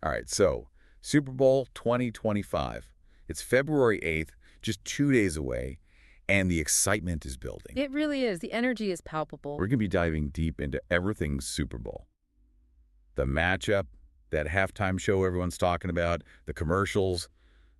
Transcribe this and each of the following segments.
All right, so Super Bowl 2025. It's February 8th, just 2 days away, and the excitement is building. It really is. The energy is palpable. We're going to be diving deep into everything Super Bowl. The matchup, that halftime show everyone's talking about, the commercials,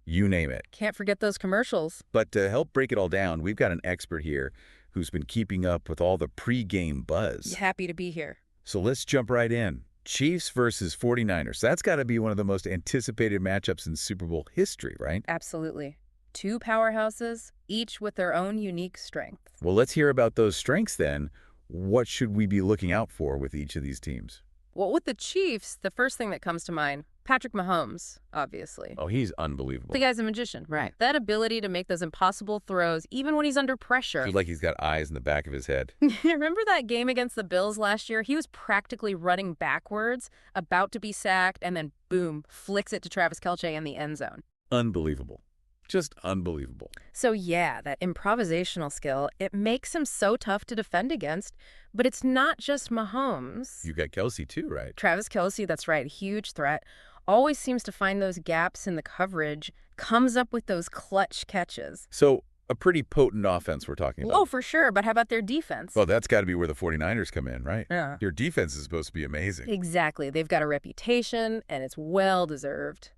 you name it. Can't forget those commercials. But to help break it all down, we've got an expert here who's been keeping up with all the pre-game buzz. Happy to be here. So let's jump right in. Chiefs versus 49ers. That's got to be one of the most anticipated matchups in Super Bowl history, right? Absolutely. Two powerhouses, each with their own unique strengths. Well, let's hear about those strengths then. What should we be looking out for with each of these teams? Well, with the Chiefs, the first thing that comes to mind, Patrick Mahomes, obviously. Oh, he's unbelievable. The guy's a magician. Right. That ability to make those impossible throws, even when he's under pressure. Feels like he's got eyes in the back of his head. Remember that game against the Bills last year? He was practically running backwards, about to be sacked, and then boom, flicks it to Travis Kelce in the end zone. Unbelievable. Just unbelievable. So yeah, that improvisational skill, it makes him so tough to defend against. But it's not just Mahomes. You got Kelce too, right? Travis Kelce, that's right, huge threat. Always seems to find those gaps in the coverage, comes up with those clutch catches. So a pretty potent offense we're talking about. Oh, for sure, but how about their defense? Well, that's got to be where the 49ers come in, right? Yeah. Your defense is supposed to be amazing. Exactly. They've got a reputation, and it's well-deserved.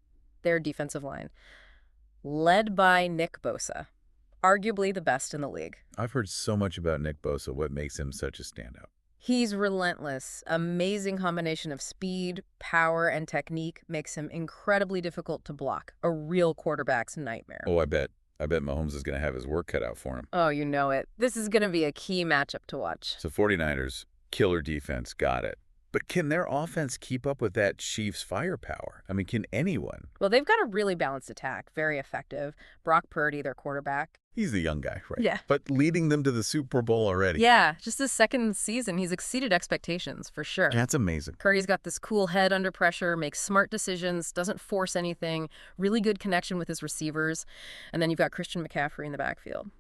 Their defensive line, led by Nick Bosa, arguably the best in the league. I've heard so much about Nick Bosa. What makes him such a standout? He's relentless. Amazing combination of speed, power, and technique makes him incredibly difficult to block. A real quarterback's nightmare. Oh, I bet Mahomes is going to have his work cut out for him. Oh, you know it. This is going to be a key matchup to watch. So 49ers, killer defense, got it. But can their offense keep up with that Chiefs' firepower? I mean, can anyone? Well, they've got a really balanced attack, very effective. Brock Purdy, their quarterback. He's the young guy, right? Yeah. But leading them to the Super Bowl already. Yeah, just his second season, he's exceeded expectations, for sure. That's amazing. Purdy's got this cool head under pressure, makes smart decisions, doesn't force anything, really good connection with his receivers. And then you've got Christian McCaffrey in the backfield.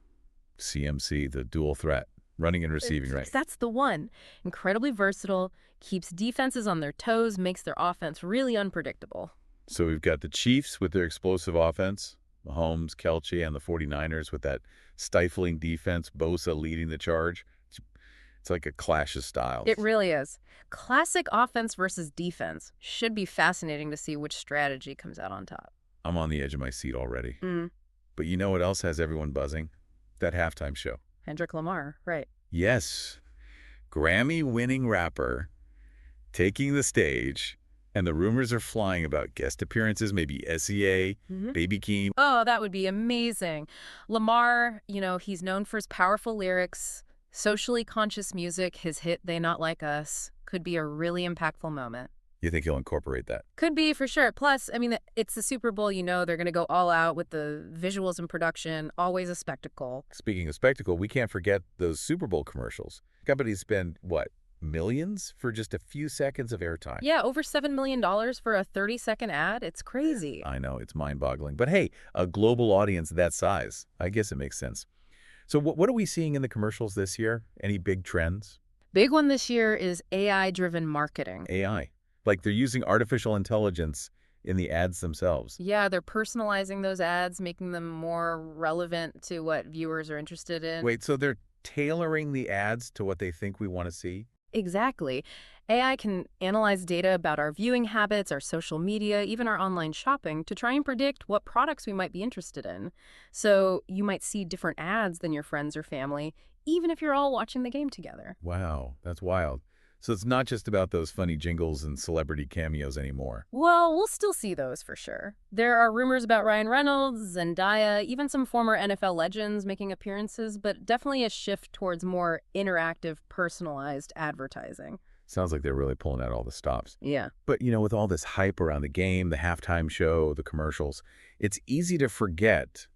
CMC, the dual threat, running and receiving, right? That's the one. Incredibly versatile, keeps defenses on their toes, makes their offense really unpredictable. So we've got the Chiefs with their explosive offense, Mahomes, Kelce, and the 49ers with that stifling defense, Bosa leading the charge. It's like a clash of styles. It really is. Classic offense versus defense. Should be fascinating to see which strategy comes out on top. I'm on the edge of my seat already. Mm. But you know what else has everyone buzzing? That halftime show. Kendrick Lamar, right. Yes. Grammy-winning rapper taking the stage, and the rumors are flying about guest appearances, maybe SEA, Baby Keem. Oh, that would be amazing. Lamar, he's known for his powerful lyrics, socially conscious music. His hit, They Not Like Us, could be a really impactful moment. You think he'll incorporate that? Could be, for sure. Plus, I mean, it's the Super Bowl, they're going to go all out with the visuals and production, always a spectacle. Speaking of spectacle, we can't forget those Super Bowl commercials. Companies spend, what, millions for just a few seconds of airtime? Yeah, over $7 million for a 30-second ad. It's crazy. I know, it's mind-boggling. But hey, a global audience that size, I guess it makes sense. So what are we seeing in the commercials this year? Any big trends? Big one this year is AI-driven marketing. AI. Like they're using artificial intelligence in the ads themselves. Yeah, they're personalizing those ads, making them more relevant to what viewers are interested in. Wait, so they're tailoring the ads to what they think we want to see? Exactly. AI can analyze data about our viewing habits, our social media, even our online shopping to try and predict what products we might be interested in. So you might see different ads than your friends or family, even if you're all watching the game together. Wow, that's wild. So it's not just about those funny jingles and celebrity cameos anymore. Well, we'll still see those for sure. There are rumors about Ryan Reynolds, Zendaya, even some former NFL legends making appearances, but definitely a shift towards more interactive, personalized advertising. Sounds like they're really pulling out all the stops. Yeah. But, with all this hype around the game, the halftime show, the commercials, it's easy to forget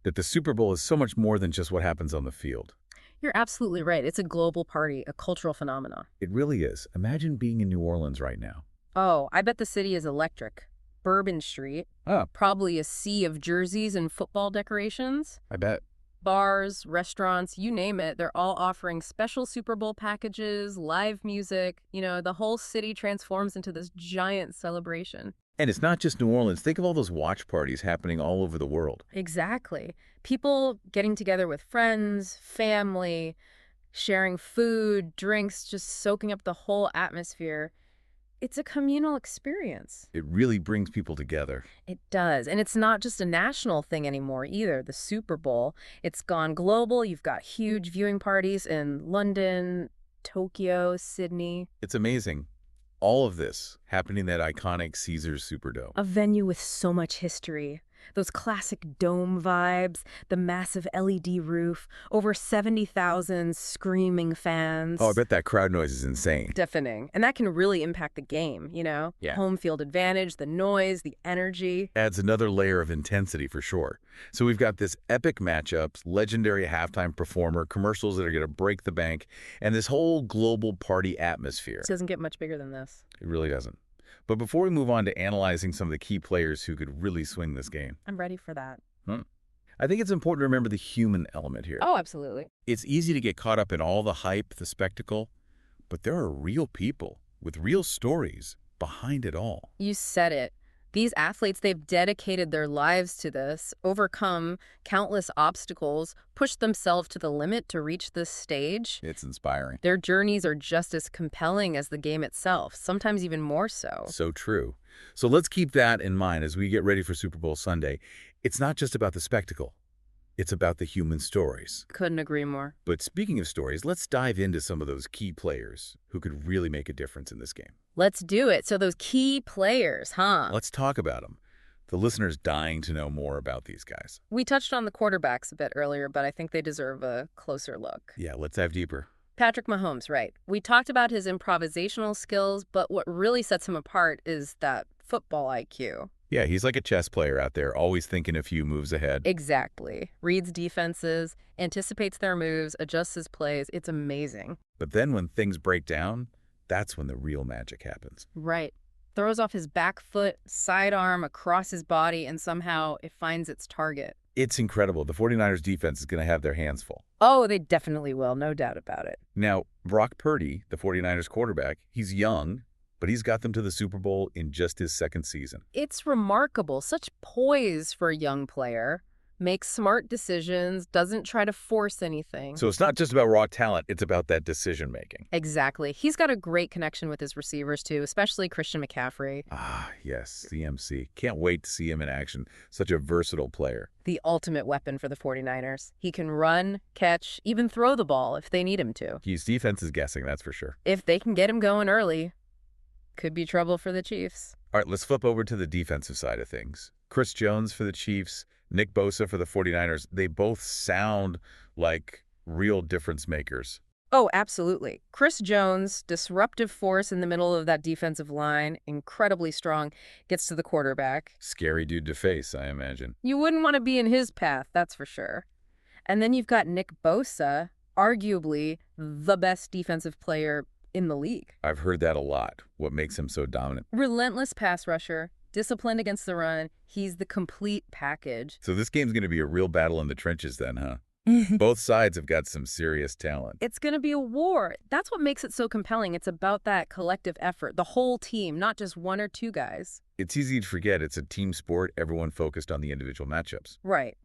that the Super Bowl is so much more than just what happens on the field. You're absolutely right. It's a global party, a cultural phenomenon. It really is. Imagine being in New Orleans right now. Oh, I bet the city is electric. Bourbon Street. Oh. Probably a sea of jerseys and football decorations. I bet. Bars, restaurants, you name it, they're all offering special Super Bowl packages, live music. The whole city transforms into this giant celebration. And it's not just New Orleans. Think of all those watch parties happening all over the world. Exactly. People getting together with friends, family, sharing food, drinks, just soaking up the whole atmosphere. It's a communal experience. It really brings people together. It does. And it's not just a national thing anymore either. The Super Bowl, it's gone global. You've got huge viewing parties in London, Tokyo, Sydney. It's amazing. All of this happening in that iconic Caesars Superdome. A venue with so much history. Those classic dome vibes, the massive LED roof, over 70,000 screaming fans. Oh, I bet that crowd noise is insane. Deafening. And that can really impact the game, you know? Yeah. Home field advantage, the noise, the energy. Adds another layer of intensity for sure. So we've got this epic matchups, legendary halftime performer, commercials that are going to break the bank, and this whole global party atmosphere. It doesn't get much bigger than this. It really doesn't. But before we move on to analyzing some of the key players who could really swing this game, I'm ready for that. I think it's important to remember the human element here. Oh, absolutely. It's easy to get caught up in all the hype, the spectacle, but there are real people with real stories behind it all. You said it. These athletes, they've dedicated their lives to this, overcome countless obstacles, pushed themselves to the limit to reach this stage. It's inspiring. Their journeys are just as compelling as the game itself, sometimes even more so. So true. So let's keep that in mind as we get ready for Super Bowl Sunday. It's not just about the spectacle. It's about the human stories. Couldn't agree more. But speaking of stories, let's dive into some of those key players who could really make a difference in this game. Let's do it. So those key players, huh? Let's talk about them. The listener's dying to know more about these guys. We touched on the quarterbacks a bit earlier, but I think they deserve a closer look. Yeah, let's dive deeper. Patrick Mahomes, right. We talked about his improvisational skills, but what really sets him apart is that football IQ. Yeah, he's like a chess player out there, always thinking a few moves ahead. Exactly. Reads defenses, anticipates their moves, adjusts his plays. It's amazing. But then when things break down, that's when the real magic happens. Right. Throws off his back foot, sidearm across his body, and somehow it finds its target. It's incredible. The 49ers defense is going to have their hands full. Oh, they definitely will. No doubt about it. Now, Brock Purdy, the 49ers quarterback, he's young, but he's got them to the Super Bowl in just his second season. It's remarkable. Such poise for a young player. Makes smart decisions, doesn't try to force anything. So it's not just about raw talent, it's about that decision-making. Exactly. He's got a great connection with his receivers, too, especially Christian McCaffrey. Ah, yes, CMC. Can't wait to see him in action. Such a versatile player. The ultimate weapon for the 49ers. He can run, catch, even throw the ball if they need him to. His defense is guessing, that's for sure. If they can get him going early, could be trouble for the Chiefs. All right, let's flip over to the defensive side of things. Chris Jones for the Chiefs, Nick Bosa for the 49ers, they both sound like real difference makers. Oh, absolutely. Chris Jones, disruptive force in the middle of that defensive line, incredibly strong, gets to the quarterback. Scary dude to face, I imagine. You wouldn't want to be in his path, that's for sure. And then you've got Nick Bosa, arguably the best defensive player in the league. I've heard that a lot. What makes him so dominant? Relentless pass rusher, disciplined against the run. He's the complete package. So this game's going to be a real battle in the trenches then, huh? Both sides have got some serious talent. It's going to be a war. That's what makes it so compelling. It's about that collective effort, the whole team, not just one or two guys. It's easy to forget it's a team sport, everyone focused on the individual matchups. Right.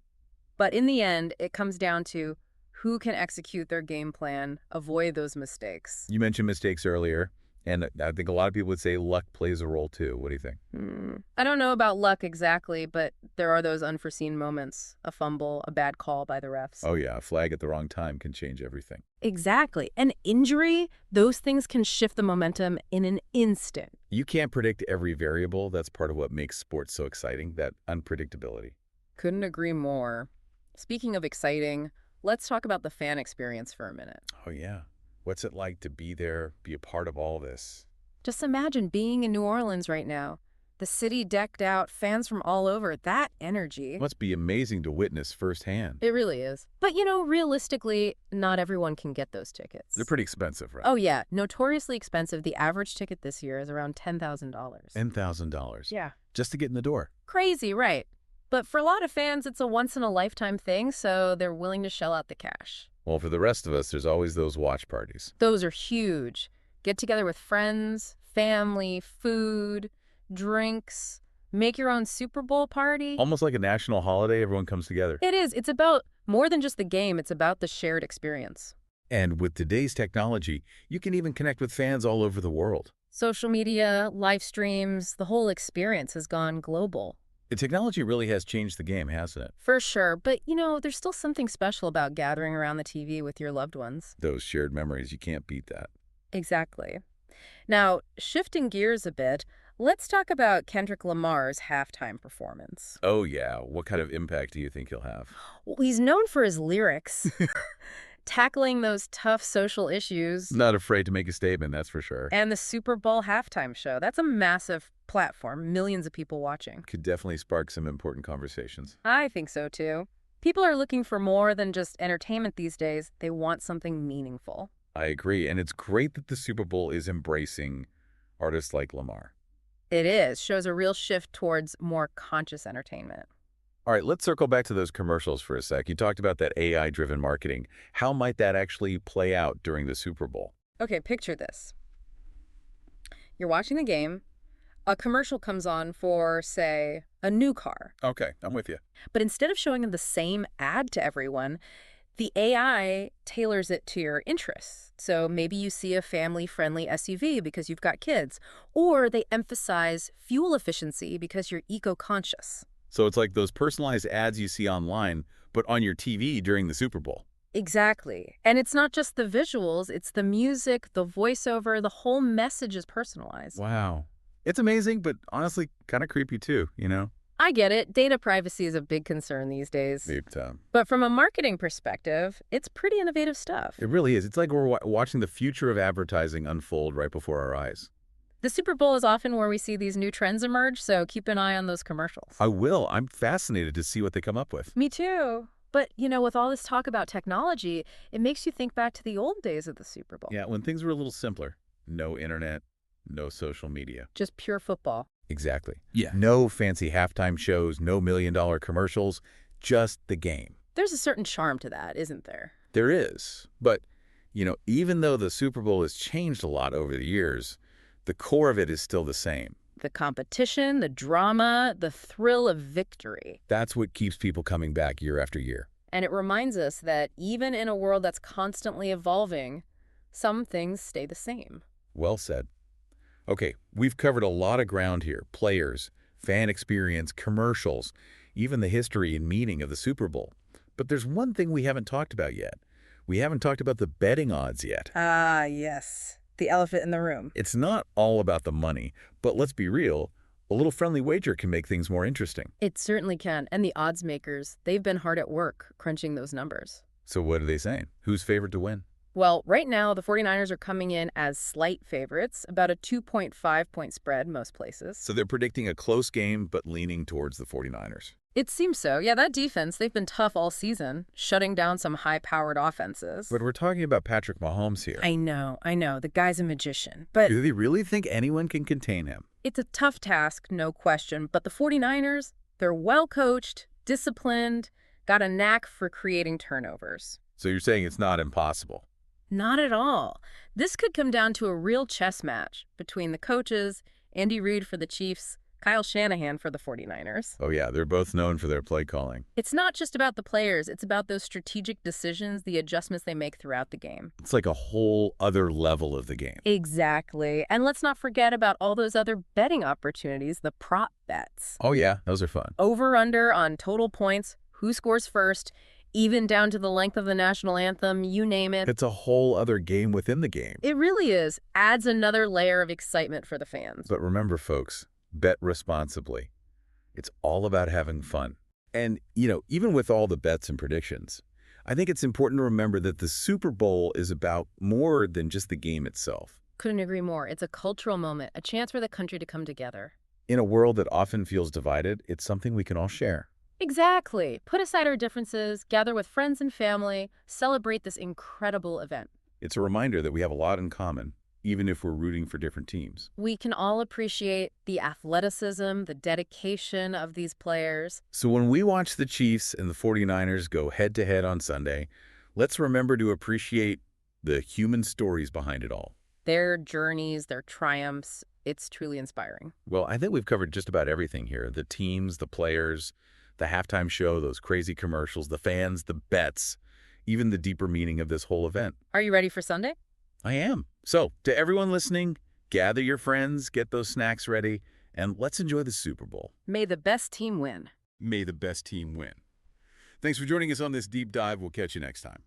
But in the end, it comes down to who can execute their game plan, avoid those mistakes. You mentioned mistakes earlier, and I think a lot of people would say luck plays a role too. What do you think? I don't know about luck exactly, but there are those unforeseen moments, a fumble, a bad call by the refs. Oh yeah, a flag at the wrong time can change everything. Exactly. An injury, those things can shift the momentum in an instant. You can't predict every variable. That's part of what makes sports so exciting, that unpredictability. Couldn't agree more. Speaking of exciting, let's talk about the fan experience for a minute. Oh yeah. What's it like to be there, be a part of all this? Just imagine being in New Orleans right now. The city decked out, fans from all over, that energy. It must be amazing to witness firsthand. It really is. But, you know, realistically, not everyone can get those tickets. They're pretty expensive, right? Oh, yeah. Notoriously expensive. The average ticket this year is around $10,000. $10,000. Yeah. Just to get in the door. Crazy, right. But for a lot of fans, it's a once-in-a-lifetime thing, so they're willing to shell out the cash. Well, for the rest of us, there's always those watch parties. Those are huge. Get together with friends, family, food, drinks, Make your own Super Bowl party. Almost like a national holiday, everyone comes together. It is. It's about more than just the game. It's about the shared experience. And with today's technology, you can even connect with fans all over the world. Social media, live streams, the whole experience has gone global. The technology really has changed the game, hasn't it? For sure. But, there's still something special about gathering around the TV with your loved ones. Those shared memories, you can't beat that. Exactly. Now, shifting gears a bit, let's talk about Kendrick Lamar's halftime performance. Oh, yeah. What kind of impact do you think he'll have? Well, he's known for his lyrics, tackling those tough social issues. Not afraid to make a statement, that's for sure. And the Super Bowl halftime show. That's a massive platform, millions of people watching. Could definitely spark some important conversations. I think so, too. People are looking for more than just entertainment these days. They want something meaningful. I agree, and it's great that the Super Bowl is embracing artists like Lamar. It is. Shows a real shift towards more conscious entertainment. All right, let's circle back to those commercials for a sec. You talked about that AI-driven marketing. How might that actually play out during the Super Bowl? Okay, picture this. You're watching the game. A commercial comes on for, say, a new car. Okay, I'm with you. But instead of showing the same ad to everyone, the AI tailors it to your interests. So maybe you see a family-friendly SUV because you've got kids, or they emphasize fuel efficiency because you're eco-conscious. So it's like those personalized ads you see online, but on your TV during the Super Bowl. Exactly. And it's not just the visuals, it's the music, the voiceover, the whole message is personalized. Wow. It's amazing, but honestly, kind of creepy too, I get it. Data privacy is a big concern these days. Big time. But from a marketing perspective, it's pretty innovative stuff. It really is. It's like we're watching the future of advertising unfold right before our eyes. The Super Bowl is often where we see these new trends emerge, so keep an eye on those commercials. I will. I'm fascinated to see what they come up with. Me too. But, with all this talk about technology, it makes you think back to the old days of the Super Bowl. Yeah, when things were a little simpler. No internet, no social media. Just pure football. Exactly. Yeah. No fancy halftime shows, no million-dollar commercials, just the game. There's a certain charm to that, isn't there? There is. But, even though the Super Bowl has changed a lot over the years, the core of it is still the same. The competition, the drama, the thrill of victory. That's what keeps people coming back year after year. And it reminds us that even in a world that's constantly evolving, some things stay the same. Well said. Okay, we've covered a lot of ground here. Players, fan experience, commercials, even the history and meaning of the Super Bowl. But there's one thing we haven't talked about yet. We haven't talked about the betting odds yet. Ah, yes. The elephant in the room. It's not all about the money, but let's be real, a little friendly wager can make things more interesting. It certainly can. And the odds makers, they've been hard at work crunching those numbers. So what are they saying? Who's favored to win? Well, right now, the 49ers are coming in as slight favorites, about a 2.5-point spread most places. So they're predicting a close game, but leaning towards the 49ers. It seems so. Yeah, that defense, they've been tough all season, shutting down some high-powered offenses. But we're talking about Patrick Mahomes here. I know. The guy's a magician. But Do they really think anyone can contain him? it's a tough task, no question. But the 49ers, they're well-coached, disciplined, got a knack for creating turnovers. So you're saying it's not impossible? Not at all. This could come down to a real chess match between the coaches, Andy Reid for the Chiefs, Kyle Shanahan for the 49ers. Oh yeah, they're both known for their play calling. It's not just about the players, it's about those strategic decisions, the adjustments they make throughout the game. It's like a whole other level of the game. Exactly. And let's not forget about all those other betting opportunities, the prop bets. Oh yeah, those are fun. Over-under on total points, who scores first, even down to the length of the national anthem, you name it. It's a whole other game within the game. It really is. Adds another layer of excitement for the fans. But remember, folks, bet responsibly. It's all about having fun. And, even with all the bets and predictions, I think it's important to remember that the Super Bowl is about more than just the game itself. Couldn't agree more. It's a cultural moment, a chance for the country to come together. In a world that often feels divided, it's something we can all share. Exactly. Put aside our differences, gather with friends and family, celebrate this incredible event. It's a reminder that we have a lot in common, even if we're rooting for different teams. We can all appreciate the athleticism, the dedication of these players. So when we watch the Chiefs and the 49ers go head-to-head on Sunday, let's remember to appreciate the human stories behind it all. Their journeys, their triumphs, It's truly inspiring. Well, I think we've covered just about everything here. The teams, the players, the halftime show, those crazy commercials, the fans, the bets, even the deeper meaning of this whole event. Are you ready for Sunday? I am. So, to everyone listening, gather your friends, get those snacks ready, and let's enjoy the Super Bowl. May the best team win. May the best team win. Thanks for joining us on this deep dive. We'll catch you next time.